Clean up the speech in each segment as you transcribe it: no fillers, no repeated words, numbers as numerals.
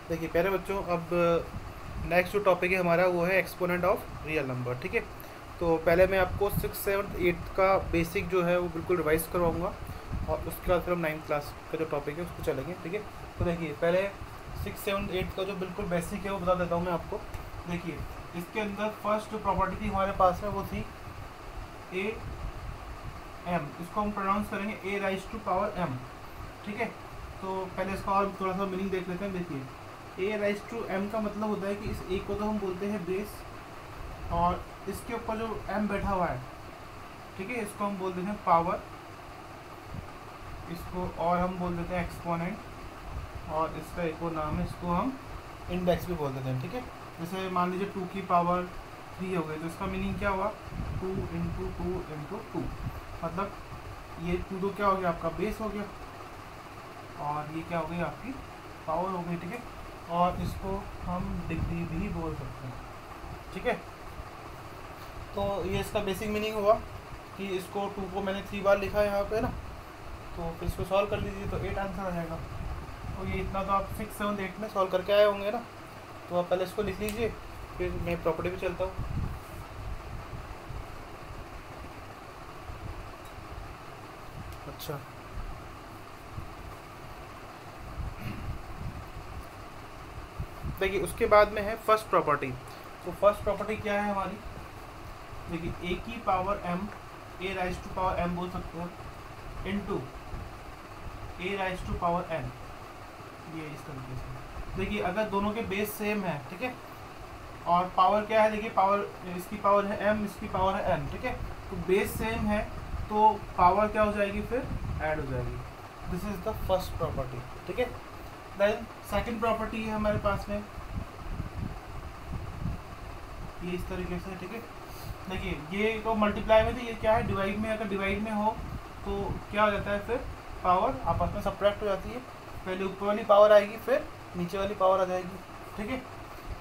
देखिए पहले बच्चों, अब नेक्स्ट जो टॉपिक है हमारा वो है एक्सपोनेंट ऑफ रियल नंबर। ठीक है, तो पहले मैं आपको 6, 7, 8 का बेसिक जो है वो बिल्कुल रिवाइज करवाऊँगा, और उसके बाद फिर हम 9th क्लास का जो टॉपिक है उसको चलेंगे। ठीक है, तो देखिए पहले 6, 7, 8 का जो बिल्कुल बेसिक है वो बता देता हूँ मैं आपको। देखिए इसके अंदर फर्स्ट जो प्रॉपर्टी थी हमारे पास में वो थी ए एम, इसको हम प्रोनाउंस करेंगे ए राइज टू पावर एम। ठीक है, तो पहले इसका और थोड़ा सा मीनिंग देख लेते हैं। देखिए ए राइज टू एम का मतलब होता है कि इस ए को तो हम बोलते हैं बेस, और इसके ऊपर जो एम बैठा हुआ है, ठीक है, इसको हम बोल देते हैं पावर, इसको और हम बोल देते हैं एक्सपोनेंट, और इसका एक और नाम है, इसको हम इंडेक्स भी बोल देते हैं। ठीक है, जैसे मान लीजिए 2 की पावर 3 हो गई, तो इसका मीनिंग क्या हुआ, 2 इंटू 2 इंटू 2, मतलब ये 2 तो क्या हो गया आपका बेस हो गया, और ये क्या हो गई आपकी पावर हो गई। ठीक है, और इसको हम डिग्री भी बोल सकते हैं। ठीक है, तो ये इसका बेसिक मीनिंग हुआ कि इसको 2 को मैंने 3 बार लिखा है यहाँ पे ना, तो फिर इसको सॉल्व कर लीजिए तो 8 आंसर आ जाएगा। तो ये इतना तो आप 6, 7, 8 में सॉल्व करके आए होंगे ना, तो आप पहले इसको लिख लीजिए, फिर मैं प्रॉपर्टी पे चलता हूँ। अच्छा, देखिए उसके बाद में है फर्स्ट प्रॉपर्टी। तो फर्स्ट प्रॉपर्टी क्या है हमारी, देखिए ए की power M, A rise to power M बोल सकते हो, into A rise to power N, ये इस तरीके से। देखिए अगर दोनों के बेस सेम है, ठीक है, और पावर क्या है, देखिए पावर, इसकी पावर है एम, इसकी पावर है एन, ठीक है, तो बेस सेम है तो पावर क्या हो जाएगी, फिर ऐड हो जाएगी। This is the first property. ठीक है, देन सेकंड प्रॉपर्टी है हमारे पास में ये इस तरीके से। ठीक है, देखिए ये तो मल्टीप्लाई में थी, ये क्या है डिवाइड में, अगर डिवाइड में हो तो क्या हो जाता है, फिर पावर आपस में सब्ट्रैक्ट हो जाती है, पहले ऊपर वाली पावर आएगी फिर नीचे वाली पावर आ जाएगी। ठीक है,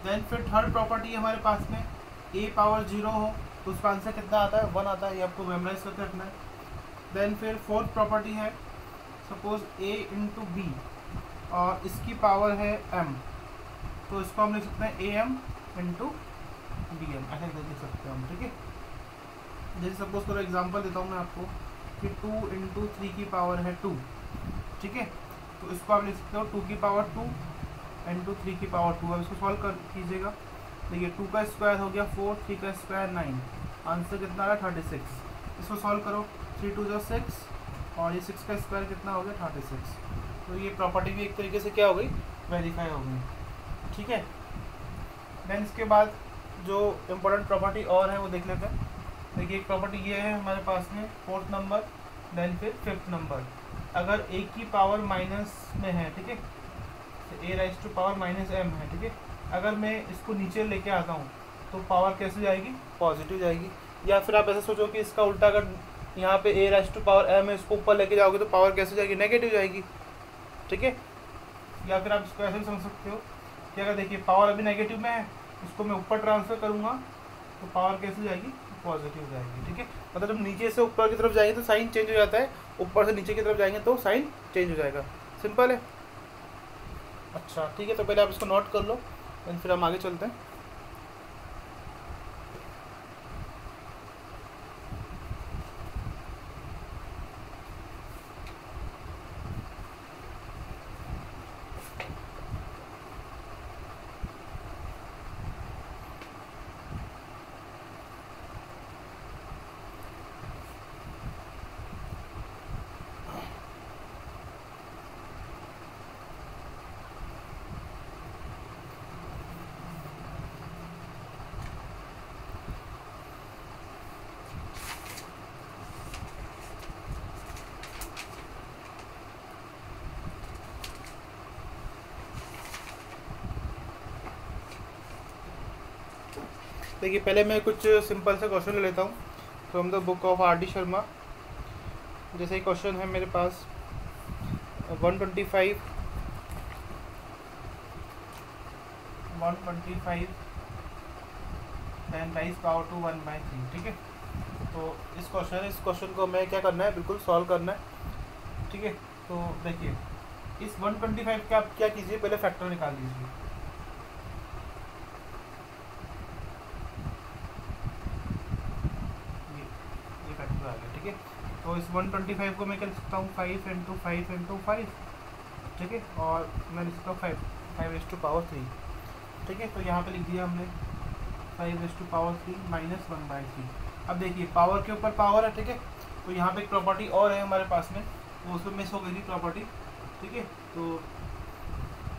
देन फिर थर्ड प्रॉपर्टी है हमारे पास में ए पावर 0 हो तो उसका आंसर कितना आता है, 1 आता है, ये आपको मेमोराइज करके रखना है। देन फिर फोर्थ प्रॉपर्टी है सपोज ए इंटू बी और इसकी पावर है एम, तो इसको हम लिख सकते हैं A M into B M, ऐसे लिख सकते हैं हम। ठीक है, जैसे सपोज करो एग्जांपल देता हूँ मैं आपको कि 2 इंटू 3 की पावर है 2। ठीक है, तो इसको आप लिख सकते हो 2 की पावर 2 इंटू 3 की पावर 2। अब इसको सॉल्व कर कीजिएगा, देखिए 2 का स्क्वायर हो गया 4, 3 का स्क्वायर 9, आंसर कितना आ रहा है 36। इसको सॉल्व करो, 3 2 6, और ये 6 का स्क्वायर कितना हो गया 36। तो ये प्रॉपर्टी भी एक तरीके से क्या हो गई, वेरीफाई हो गई। ठीक है, देन इसके बाद जो इम्पोर्टेंट प्रॉपर्टी और है वो देख लेते हैं। देखिए एक प्रॉपर्टी ये है हमारे पास में, फोर्थ नंबर, देन फिर फिफ्थ नंबर, अगर ए की पावर माइनस में है, ठीक है, तो A rise to power minus M है। ठीक है, अगर मैं इसको नीचे लेके आता हूँ तो पावर कैसे जाएगी, पॉजिटिव जाएगी। या फिर आप ऐसा सोचो कि इसका उल्टा, अगर यहाँ पे ए राइज टू पावर एम है, इसको ऊपर लेके जाओगे तो पावर कैसे जाएगी, नेगेटिव जाएगी। ठीक है, या फिर आप इसको ऐसे भी समझ सकते हो कि अगर देखिए पावर अभी नेगेटिव में है, उसको मैं ऊपर ट्रांसफर करूँगा तो पावर कैसे जाएगी, पॉजिटिव जाएगी। ठीक है, मतलब जब नीचे से ऊपर की तरफ जाएंगे तो साइन चेंज हो जाता है, ऊपर से नीचे की तरफ जाएंगे तो साइन चेंज हो जाएगा। सिंपल है। अच्छा ठीक है, तो पहले आप इसको नोट कर लो, फिर हम आगे चलते हैं। देखिए पहले मैं कुछ सिंपल से क्वेश्चन ले लेता हूँ from the book of R D Sharma. जैसे क्वेश्चन है मेरे पास 125 देन राइज पावर टू 1/3। ठीक है, तो इस क्वेश्चन को मैं क्या करना है, बिल्कुल सॉल्व करना है। ठीक है, तो देखिए इस 125 का आप क्या कीजिए, पहले फैक्टर निकाल लीजिए। ये फैक्टर आ गया, ठीक है। तो इस 125 को मैं क्या लिख सकता हूँ, 5 इंटू 5 इंटू 5, ठीक है, और मैं लिख सकता हूँ 5 ठीक है। तो यहाँ पे लिख दिया हमने 5 माइनस 1/3। अब देखिए पावर के ऊपर पावर है, ठीक है। तो यहाँ पे एक प्रॉपर्टी और है हमारे पास में, वो उसमें मिस हो गई थी प्रॉपर्टी, ठीक है। तो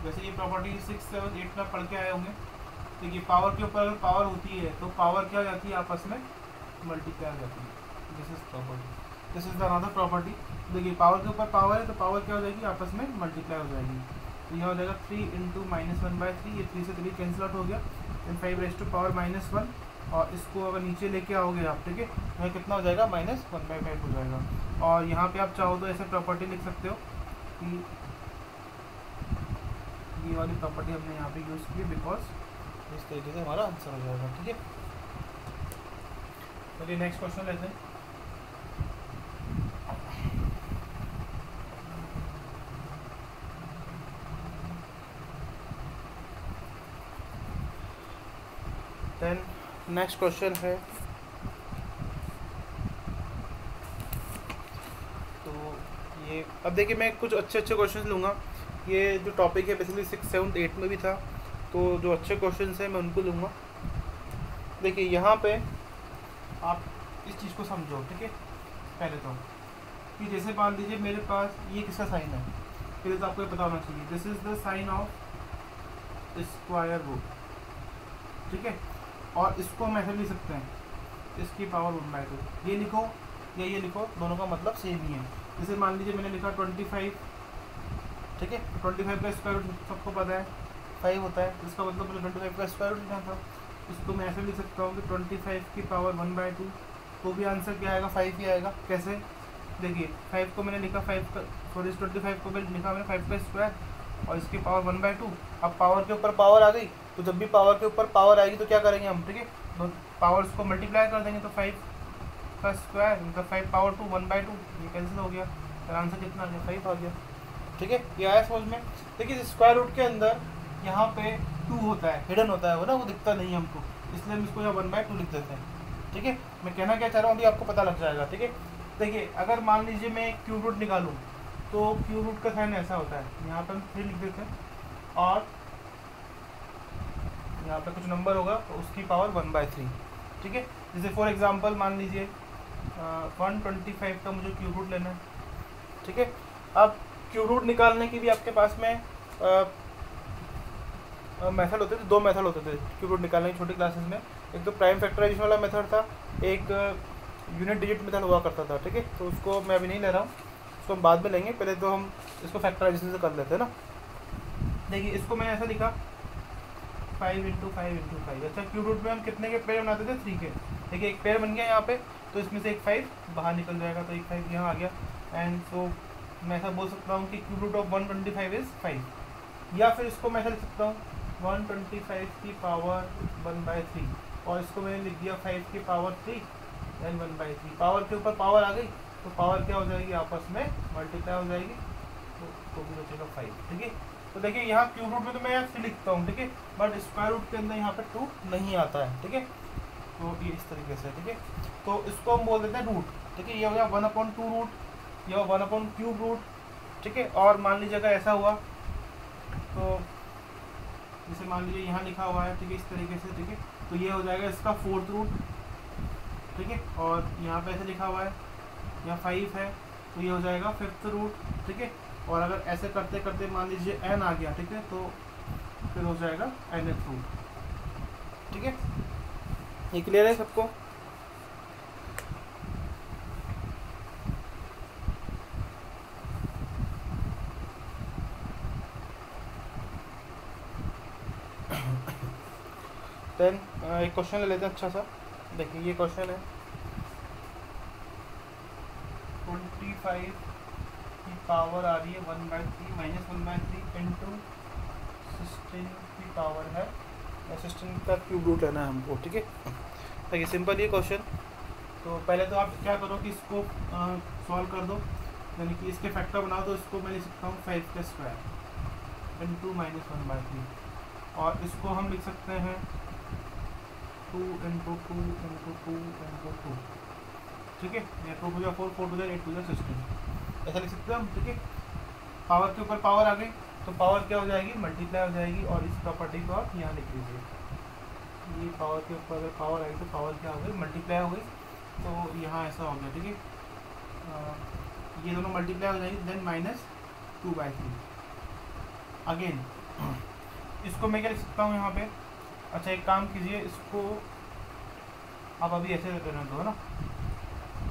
वैसे ये प्रॉपर्टी 6, 7, 8 में पढ़ के आए होंगे। देखिए पावर के ऊपर अगर पावर होती है तो पावर क्या हो जाती है, आपस में मल्टीप्लाई हो जाती है। This is property, this is the another property. देखिए पावर के ऊपर पावर है तो पावर क्या हो जाएगी, आपस में मल्टीप्लाई हो जाएगी। तो यहाँ हो जाएगा 3 इंटू माइनस 1/3, ये 3 से 3 कैंसिल आउट हो गया, देन 5 और इसको अगर नीचे लेके आओगे आप, ठीक है, तो कितना हो जाएगा, -1/5 हो जाएगा। और यहाँ पे आप चाहो तो ऐसे प्रॉपर्टी लिख सकते हो कि ये वाली प्रॉपर्टी हमने यहाँ पे यूज़ की बिकॉज इस तरीके से हमारा आंसर हो जाएगा, ठीक है। चलिए नेक्स्ट क्वेश्चन लेते हैं। देन नेक्स्ट क्वेश्चन है, तो ये अब देखिए मैं कुछ अच्छे क्वेश्चन लूँगा। ये जो टॉपिक है बेसिकली 6, 7, 8 में भी था, तो जो अच्छे क्वेश्चन हैं मैं उनको लूँगा। देखिए यहाँ पे आप इस चीज़ को समझो, ठीक है। पहले तो कि जैसे मान लीजिए मेरे पास ये किसका साइन है, पहले तो आपको ये पता होना चाहिए, this is the sign of square root, ठीक है। और इसको हम ऐसे लिख सकते हैं, इसकी पावर 1/2, ये लिखो या ये लिखो, दोनों का मतलब सेम ही है। जैसे मान लीजिए मैंने लिखा 25, ठीक है। 25 का स्क्वायर रूट सबको पता है 5 होता है, इसका मतलब मुझे 25 का स्क्वायर रूट लिखना था। इसको मैं ऐसे लिख सकता हूँ कि 25 की पावर 1/2, तो भी आंसर क्या आएगा, 5 ही आएगा। कैसे, देखिए 5 को मैंने लिखा 5 का, सॉरी 25 को मैंने लिखा मैंने 5 का स्क्वायर और इसकी पावर 1/2। अब पावर के ऊपर पावर आ गई, तो जब भी पावर के ऊपर पावर आएगी तो क्या करेंगे हम, ठीक है, तो पावर्स को मल्टीप्लाई कर देंगे। तो 5 का स्क्वायर मतलब 5 पावर 2 1/2, ये कैंसिल हो गया, तो आंसर कितना आ गया, 5 आ गया, ठीक है। ये आया समझ में। देखिए स्क्वायर रूट के अंदर यहाँ पे 2 होता है, हिडन होता है वो ना, वो दिखता नहीं है हमको, इसलिए हम इसको यहाँ 1/2 लिख देते हैं, ठीक है। मैं कहना क्या चाह रहा हूँ अभी आपको पता लग जाएगा, ठीक है। देखिए अगर मान लीजिए मैं क्यूब रूट निकालूँ तो क्यूब रूट का साइन ऐसा होता है, यहाँ पर हम 3 लिख देते हैं और यहाँ पे कुछ नंबर होगा तो उसकी पावर 1/3, ठीक है। जैसे फॉर एग्जांपल मान लीजिए 125 का मुझे क्यूब रूट लेना है, ठीक है। अब क्यूब रूट निकालने की भी आपके पास में मेथड होते थे, 2 मेथड होते थे क्यूब रूट निकालने की छोटी क्लासेस में। एक तो प्राइम फैक्टराइजेशन वाला मेथड था, एक यूनिट डिजिट मेथड हुआ करता था, ठीक है। तो उसको मैं अभी नहीं ले रहा हूँ, उसको हम बाद में लेंगे, पहले तो हम इसको फैक्टराइजेशन से कर लेते हैं ना। देखिए इसको मैंने ऐसा लिखा 5 इंटू 5। अच्छा क्यूब रूट में हम कितने के पेयर बनाते थे, 3 के। देखिए एक पेयर बन गया यहाँ पे, तो इसमें से एक 5 बाहर निकल जाएगा, तो एक 5 यहाँ आ गया। एंड सो मैं ऐसा बोल सकता हूँ कि क्यूब रूट ऑफ 125 इज़ 5, या फिर इसको मैं ऐसा लिख सकता हूँ 125 की पावर 1/3 और इसको मैंने लिख दिया 5 की पावर 3 एंड 1/3। पावर के ऊपर पावर आ गई तो पावर क्या हो जाएगी, आपस में मल्टीप्लाई हो जाएगी, तो भी बचेगा 5, ठीक है। तो देखिए यहाँ क्यूब रूट में तो मैं यहाँ 3 लिखता हूँ, ठीक है, बट स्क्वायर रूट के अंदर यहाँ पे 2 नहीं आता है, ठीक है। तो ये इस तरीके से, ठीक है। तो इसको हम बोल देते हैं रूट, ठीक है। ये हो गया 1/2 रूट, ये 1/³ रूट, ठीक है। और मान लीजिए अगर ऐसा हुआ तो जैसे मान लीजिए यहाँ लिखा हुआ है, ठीक है, इस तरीके से, ठीक है, तो ये हो जाएगा इसका 4th रूट, ठीक है। और यहाँ पे ऐसे लिखा हुआ है, यहाँ 5 है, तो ये हो जाएगा 5th रूट, ठीक है। और अगर ऐसे करते करते मान लीजिए n आ गया, ठीक है, तो फिर हो जाएगा nth रूट, ठीक है। ये क्लियर है सबको? देन एक क्वेश्चन ले लेते हैं अच्छा सा। देखिए ये क्वेश्चन है 25 की पावर आ रही है 1/3 माइनस 1/3 इंटू 16 की पावर है 16 का क्यूब रूट लेना है हमको, ठीक है। देखिए सिंपल ये क्वेश्चन। तो पहले तो आप क्या करो कि इसको सॉल्व कर दो। यानी कि इसके फैक्टर बनाओ तो इसको मैं लिख सकता हूँ 5 का स्क्वायर इंटू -1/3, और इसको हम लिख सकते हैं 2 इंटू 2 इंटू 2 इंटू 2, ठीक है, या 2 टू 4, 4 टू 8 टू 16, ऐसा लिख सकते हैं हम, ठीक है। पावर के ऊपर पावर आ गई तो पावर क्या हो जाएगी, मल्टीप्लाई हो जाएगी, और इस प्रॉपर्टी को आप यहाँ लिख लीजिए, ये पावर के ऊपर अगर पावर आई तो पावर क्या हो गई, मल्टीप्लाई हो गई, तो यहाँ ऐसा हो गया, ठीक है। ये दोनों मल्टीप्लाई हो जाएगी, देन -2/3 अगेन। इसको मैं क्या लिख सकता हूँ यहाँ पे, अच्छा एक काम कीजिए, इसको आप अभी ऐसे रहने दो, है ना,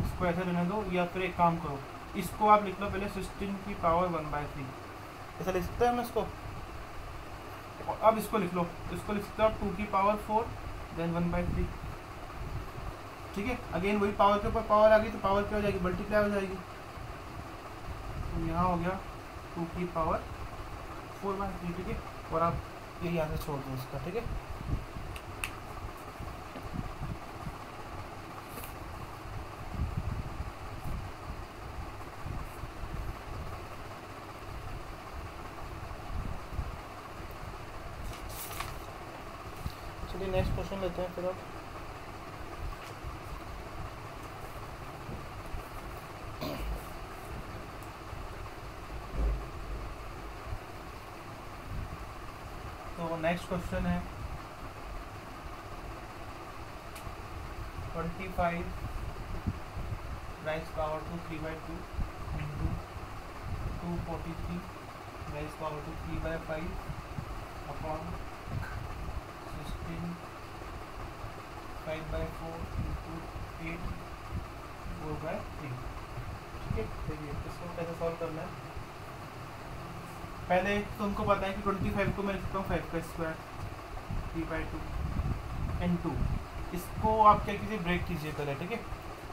इसको ऐसे रहने दो, या फिर एक काम करो, इसको आप लिख लो पहले 16 की पावर 1/3, ऐसा लिख सकते हैं हम इसको। और अब इसको लिख लो, इसको लिख सकते हो 2 की पावर 4 देन 1/3, ठीक है। अगेन वही पावर के ऊपर पावर आ गई तो पावर क्या हो जाएगी, मल्टीप्लाई हो जाएगी, तो यहाँ हो गया 2 की पावर 4/3, ठीक है। और आप ये यहाँ से छोड़ दो इसका, ठीक है। चलिए नेक्स्ट क्वेश्चन लेते हैं फिर अब। तो नेक्स्ट क्वेश्चन है 25 raise power to 3/2 into 243 raise power to 3/5 upon 16 5/4 into 8 4/3, ठीक है। देखिए इसको कैसे सॉल्व करना है, पहले तो उनको पता है कि 25 को मैं लिखता हूँ 5 का स्क्वायर 3/2 इंटू, इसको आप क्या कीजिए, ब्रेक कीजिए पहले, ठीक है।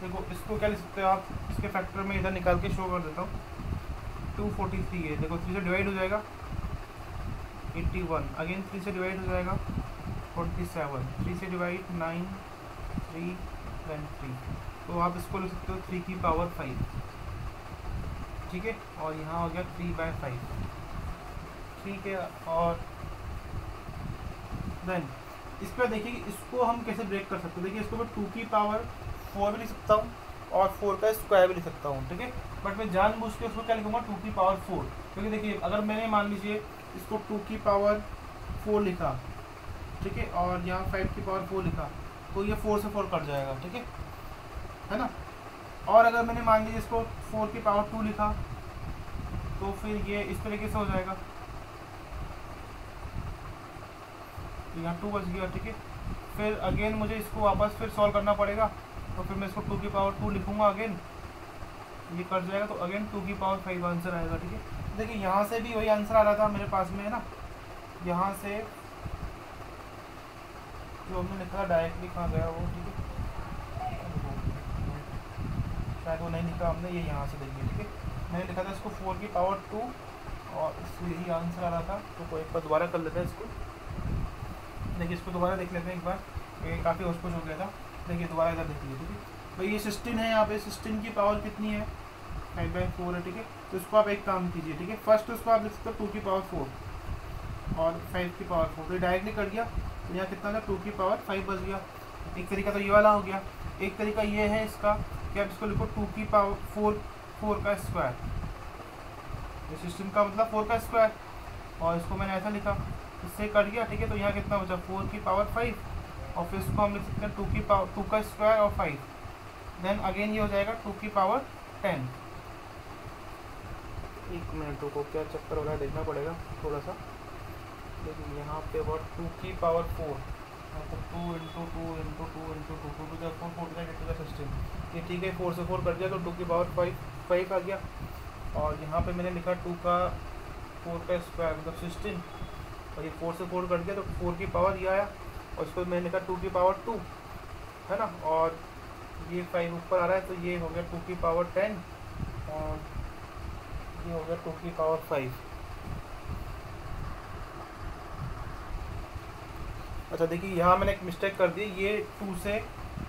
देखो इसको क्या लिख सकते हो आप, इसके फैक्टर में इधर निकाल के शो कर देता हूँ, 243 है, देखो 3 से डिवाइड हो जाएगा 81, अगेन 3 से डिवाइड हो जाएगा 47, 3 से डिवाइड 9 3 then 3, तो आप इसको लिख सकते हो 3 की पावर 5, ठीक है। और यहाँ हो गया 3/5, ठीक है। और देन इस पर देखिए इसको हम कैसे ब्रेक कर सकते हैं, देखिए इसको मैं 2 की पावर 4 भी लिख सकता हूँ और 4 का स्क्वायर भी लिख सकता हूँ, ठीक है। बट मैं जानबूझ के उसको क्या लिखूँगा, 2 की पावर 4, क्योंकि देखिए अगर मैंने मान लीजिए इसको 2 की पावर 4 लिखा, ठीक है, और यहाँ 5 की पावर 4 लिखा, तो ये 4 से 4 कट जाएगा, ठीक है ना। और अगर मैंने मान लीजिए इसको 4 की पावर 2 लिखा, तो फिर ये इस तरीके से हो जाएगा, यहाँ 2 बच गया, ठीक है। फिर अगेन मुझे इसको वापस फिर सॉल्व करना पड़ेगा, तो फिर मैं इसको 2 की पावर 2 लिखूँगा, अगेन ये कट जाएगा, तो अगेन 2 की पावर 5 आंसर आएगा, ठीक है। देखिए यहाँ से भी वही आंसर आ रहा था मेरे पास में, है ना, यहाँ से जो हमने लिखा डायरेक्टली कहाँ गया वो, ठीक है, शायद वो नहीं लिखा हमने, ये यहाँ से देखिए, ठीक है। मैंने लिखा था इसको 4 की पावर 2 और इससे यही आंसर आ रहा था, तो एक बार दोबारा कर लेते हैं इसको। देखिए इसको दोबारा देख लेते हैं एक बार, ये काफ़ी होश हो गया था। देखिए दोबारा इधर देख लीजिए, ठीक है। तो ये 16 है, यहाँ पे 16 की पावर कितनी है, 5/4 है, ठीक है। तो इसको आप एक काम कीजिए, ठीक है, फर्स्ट तो इसको आप लिख सकते हो 2 की पावर 4 और 5 की पावर 4, तो डायरेक्टली कर दिया, तो यहाँ कितना था 2 की पावर 5 बच गया। एक तरीका तो ये वाला हो गया, एक तरीका ये है इसका कि आप इसको लिखो 2 की पावर 4 का स्क्वायर, 16 का मतलब 4 का स्क्वायर, और इसको मैंने ऐसा लिखा, इससे कर दिया, ठीक है। तो यहाँ कितना बचा 4 की पावर 5, और फिर इसको हम लिख सकते हैं 2 की पावर 2 का स्क्वायर और 5, देन अगेन ये हो जाएगा 2 की पावर 10। एक मिनट को क्या चक्कर हो रहा है देखना पड़ेगा थोड़ा सा। देखिए यहाँ पे अबाउट 2 की पावर 4, मतलब 2 into 2 into 2 into 2 2 to 4 4 to 16, ये ठीक है। 4 से 4 कर दिया तो 2 की पावर 5 आ गया, और यहाँ पे मैंने लिखा 2 का 4 का स्क्वायर मतलब 16, और ये 4 से 4 कर दिया तो 4 की पावर ये आया, और इसको मैंने लिखा 2 की पावर 2, है ना, और ये 5 ऊपर आ रहा है, तो ये हो गया 2 की पावर 10, और ये हो गया 2 की पावर 5। अच्छा देखिए यहाँ मैंने एक मिस्टेक कर दी, ये 2 से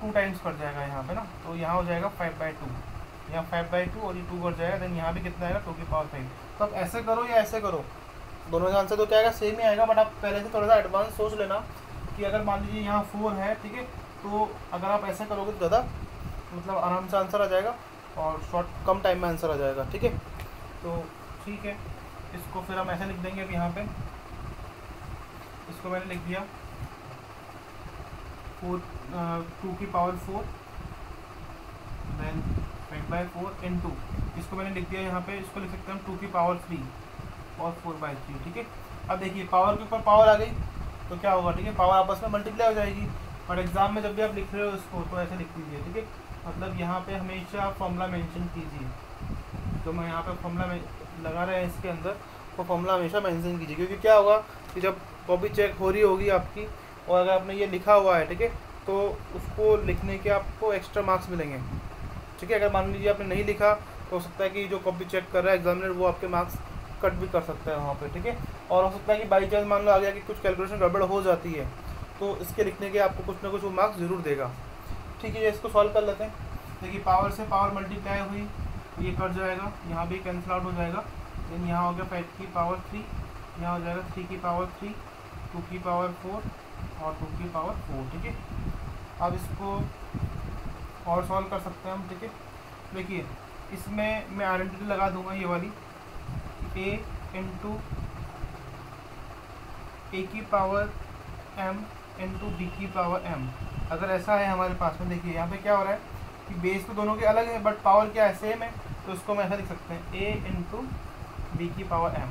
2 टाइम्स कट जाएगा यहाँ पे ना, तो यहाँ हो जाएगा 5/2, यहाँ 5/2 और ये 2 कट जाएगा, देन यहाँ भी कितना आएगा 2 की पावर 5। तो आप ऐसे करो या ऐसे करो, दोनों का आंसर तो क्या आएगा, सेम ही आएगा, बट आप पहले से थोड़ा सा एडवांस सोच लेना कि अगर मान लीजिए यहाँ 4 है, ठीक है, तो अगर आप ऐसे करोगे तो ज़्यादा मतलब आराम से आंसर आ जाएगा और शॉर्ट कम टाइम में आंसर आ जाएगा, ठीक है। तो ठीक है, इसको फिर हम ऐसे लिख देंगे। अब यहाँ पे इसको मैंने लिख दिया 2 की पावर 4 देन 5/4 इंटू, इसको मैंने लिख दिया यहाँ पे, इसको लिख सकते हैं हम 2 की पावर 3 और 4/3, ठीक है। अब देखिए पावर के ऊपर पावर आ गई तो क्या होगा, ठीक है, पावर आपस में मल्टीप्लाई हो जाएगी। और एग्जाम में जब भी आप लिख रहे हो इसको तो ऐसे लिख दीजिए, ठीक है। मतलब यहाँ पे हमेशा फॉर्मूला मेंशन कीजिए, तो मैं यहाँ पे फॉर्मूला में लगा रहे हैं इसके अंदर, वो फॉर्मूला हमेशा मेंशन कीजिए, क्योंकि क्या होगा कि जब कॉपी चेक हो रही होगी आपकी और अगर आपने ये लिखा हुआ है, ठीक है, तो उसको लिखने के आपको एक्स्ट्रा मार्क्स मिलेंगे, ठीक है। अगर मान लीजिए आपने नहीं लिखा तो हो सकता है कि जो कॉपी चेक कर रहा है एग्जामिनर वो आपके मार्क्स कट भी कर सकता है वहाँ पे, ठीक है। और हो सकता है कि बाई चांस मान लो आ गया कि कुछ कैलकुलेशन गड़बड़ हो जाती है तो इसके लिखने के आपको कुछ ना कुछ वो मार्क्स ज़रूर देगा, ठीक है। इसको सॉल्व कर लेते हैं। देखिए पावर से पावर मल्टीप्लाई हुई तो ये कट जाएगा, यहाँ भी कैंसिल आउट हो जाएगा, देन यहाँ हो गया 5 की पावर 3, यहाँ हो जाएगा 3 की पावर 3, 2 की पावर 4 और 2 की पावर 4, ठीक है। अब इसको और सॉल्व कर सकते हैं हम, ठीक है। देखिए इसमें मैं आइडेंटिटी लगा दूंगा, ये वाली a इंटू ए की पावर m इंटू बी की पावर m। अगर ऐसा है हमारे पास में, देखिए यहाँ पे क्या हो रहा है कि बेस तो दोनों के अलग है बट पावर क्या है, सेम है, तो इसको मैं ऐसा लिख सकते हैं a इंटू बी की पावर m।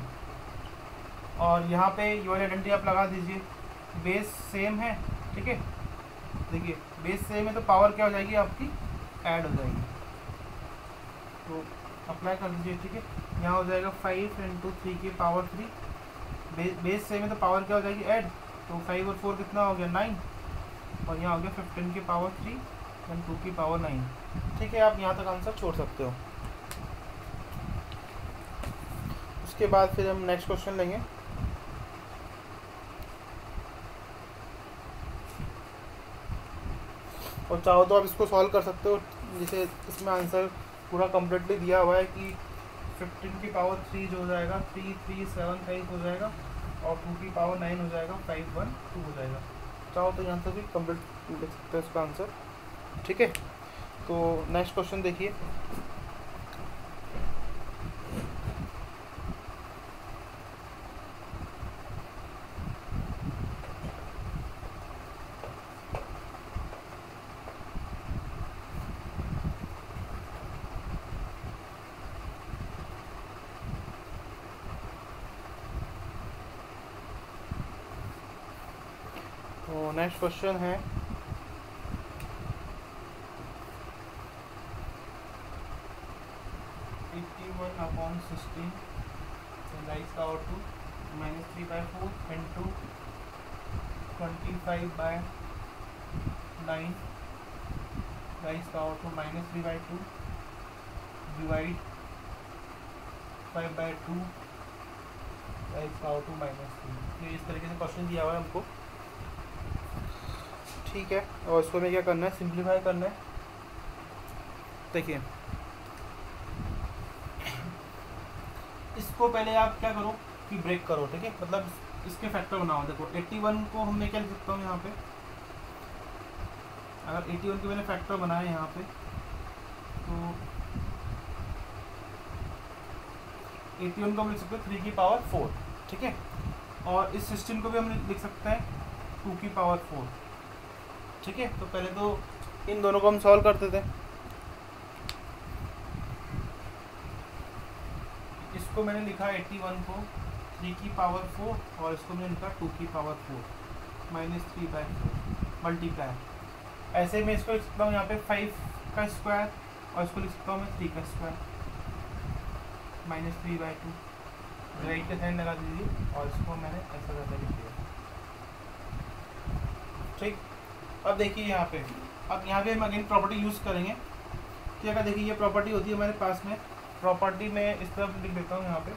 और यहाँ पे ये वाली आइडेंटिटी आप लगा दीजिए, बेस सेम है, ठीक है। देखिए बेस सेम है तो पावर क्या हो जाएगी आपकी, ऐड हो जाएगी, तो अप्लाई कर दीजिए, ठीक है। यहाँ हो जाएगा 5 इंटू 3 की पावर 3, बेस सेम है तो पावर क्या हो जाएगी, ऐड, तो 5 और 4 कितना हो गया 9, और यहाँ हो गया 15 की पावर 3 एंड 2 की पावर 9, ठीक है। आप यहाँ तक आंसर छोड़ सकते हो। उसके बाद फिर हम नेक्स्ट क्वेश्चन लेंगे। और चाहो तो आप इसको सॉल्व कर सकते हो, जैसे इसमें आंसर पूरा कम्प्लीटली दिया हुआ है कि 15 की पावर 3 जो हो जाएगा 3375 हो जाएगा और 2 की पावर 9 हो जाएगा 512 हो जाएगा। चाहो तो यहाँ से भी कम्प्लीट लिख सकते हैं इसका आंसर, ठीक है। तो नेक्स्ट क्वेश्चन देखिए। तो नेक्स्ट क्वेश्चन है 81/16 राइज का आउट टू -3/4 इंटू 25/9 राइज का आउट टू -3/2 डिवाइड 5/2 राइज का आउट टू -3। ये इस तरीके से क्वेश्चन दिया हुआ है हमको, ठीक है। और इसको हमें क्या करना है, सिंप्लीफाई करना है। देखिए इसको पहले आप क्या करो कि ब्रेक करो, ठीक है, मतलब इसके फैक्टर बनाओ। देखो 81 को हमने क्या लिख सकता हूँ यहाँ पे, अगर 81 के मैंने फैक्टर बनाए यहाँ पे तो 81 को हम लिख सकते हैं 3 की पावर 4, ठीक है। और इस 16 को भी हम लिख सकते हैं 2 की पावर 4, ठीक है। तो पहले तो इन दोनों को हम सॉल्व करते थे। इसको मैंने लिखा 81 को 3 की पावर 4 और इसको मैंने लिखा 2 की पावर 4 -3/4 मल्टीप्लाई। ऐसे मैं इसको लिख सकता हूँ यहाँ पे 5 का स्क्वायर और इसको लिख सकता हूँ मैं 3 का स्क्वायर -3/2, राइट के साइड लगा दीजिए और इसको मैंने ऐसा करके लिख दिया, ठीक। अब देखिए यहाँ पे, अब यहाँ पे हम अगेन प्रॉपर्टी यूज़ करेंगे, कि अगर देखिए ये प्रॉपर्टी होती है हमारे पास में, प्रॉपर्टी में इस तरफ लिख देता हूँ यहाँ पे,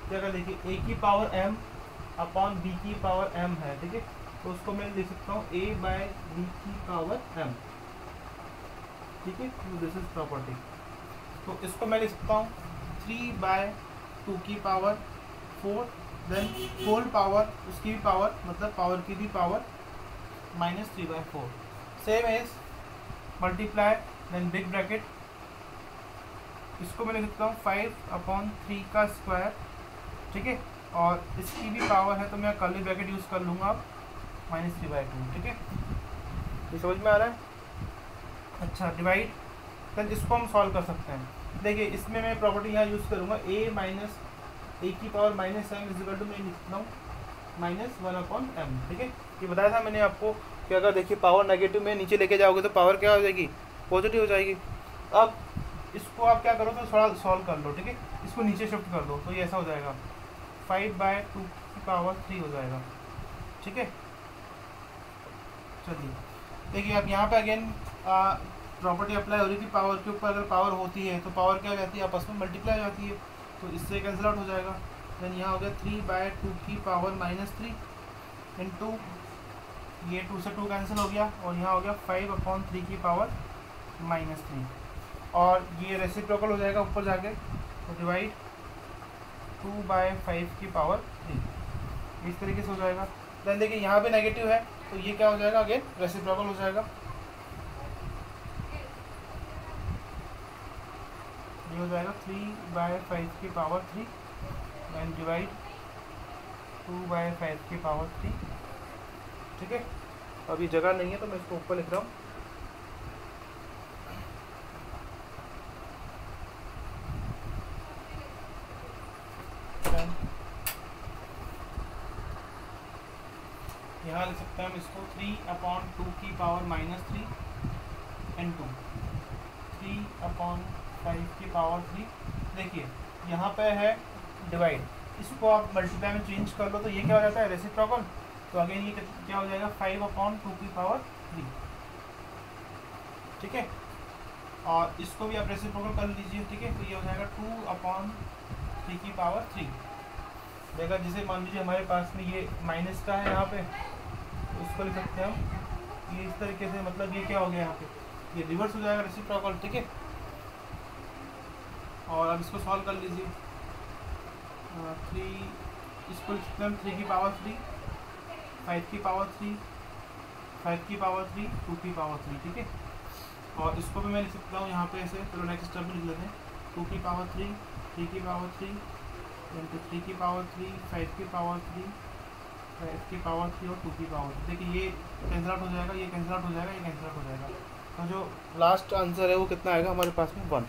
कि अगर देखिए a की पावर m अपॉन b की पावर m है, ठीक है, तो उसको मैं लिख सकता हूँ a/b की पावर m, ठीक है, दिस इज प्रॉपर्टी। तो इसको मैं लिख सकता हूँ 3/2 की पावर 4, देन होल पावर, उसकी भी पावर मतलब पावर की भी power -3/4, same as multiply then big bracket, इसको मैं लिख सकता हूँ 5/3 का स्क्वायर, ठीक है, और इसकी भी पावर है तो मैं कर्ली ब्रैकेट यूज़ कर लूँगा अब -3/2, ठीक है, ये समझ में आ रहा है। अच्छा, डिवाइड, देन इसको हम सॉल्व कर सकते हैं। देखिए इसमें मैं प्रॉपर्टी यहाँ यूज़ करूँगा a की पावर -m इजिकल टू मैं लिखता हूँ -1/m, ठीक है। ये बताया था मैंने आपको कि अगर देखिए पावर नेगेटिव में नीचे लेके जाओगे तो पावर क्या हो जाएगी, पॉजिटिव हो जाएगी। अब इसको आप क्या करो तो थोड़ा सॉल्व कर लो, ठीक है, इसको नीचे शिफ्ट कर दो तो ये ऐसा हो जाएगा 5/2 की पावर 3 हो जाएगा, ठीक है। चलिए देखिए अब यहाँ पे अगेन प्रॉपर्टी अप्लाई हो रही थी, पावर के ऊपर अगर पावर होती है तो पावर क्या हो जाती है, आपस में मल्टीप्लाई हो जाती है, तो इससे कैंसिल आउट हो जाएगा। देन यहाँ हो गया 3/2 की पावर -3 इंटू ये 2 से 2 कैंसिल हो गया, और यहाँ हो गया 5/3 की पावर -3, और ये रेसिप्रोकल हो जाएगा ऊपर जाके, तो डिवाइड 2/5 की पावर 3, इस तरीके से हो जाएगा। देन देखिए यहाँ पे नेगेटिव है तो ये क्या हो जाएगा, अगेन रेसिप्रोकल हो जाएगा, ये हो जाएगा 3/5 की पावर 3 एंड डिवाइड 2/5 की पावर 3, ठीक है। अभी जगह नहीं है तो मैं इसको ऊपर लिख रहा हूँ, यहाँ लिख सकते हैं हम इसको 3/2 की पावर -3 इंटू 3/5 की पावर 3। देखिए यहाँ पे है डिवाइड, इसको आप मल्टीप्लाई में चेंज कर लो तो ये क्या हो जाता है, रेसिप्रोकल, तो अगेन ये क्या हो जाएगा 5/2 की पावर 3, ठीक है, और इसको भी आप रेसिप्रोकल कर लीजिए, ठीक है, तो ये हो जाएगा 2/3 की पावर 3। देखा जिसे मान लीजिए हमारे पास में ये माइनस का है यहाँ पे, तो इसको लिख सकते हैं हम ये इस तरीके से, मतलब ये क्या हो गया यहाँ पे, ये रिवर्स हो जाएगा रेसिप्रोकल, ठीक है। और अब इसको सॉल्व कर लीजिए, 3 इसको लिख सकते हैं 3 की पावर 3, 5 की पावर 3, 5 की पावर 3, 2 की पावर 3, ठीक है, और इसको भी मैं लिख सकता हूँ यहाँ पे ऐसे, चलो नेक्स्ट स्टेप में लिख लेते हैं 2 की पावर 3, 3 की पावर 3 इंटू 3 की पावर 3, 5 की पावर 3, 5 की पावर 3 और 2 की पावर 3। देखिए ये कैंसिल आउट हो जाएगा, ये कैंसिल आउट हो जाएगा, ये कैंसिल आउट हो जाएगा, तो जो लास्ट आंसर है वो कितना आएगा हमारे पास में 1,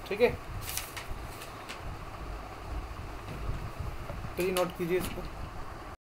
ठीक है। चलिए नोट कीजिए इसको।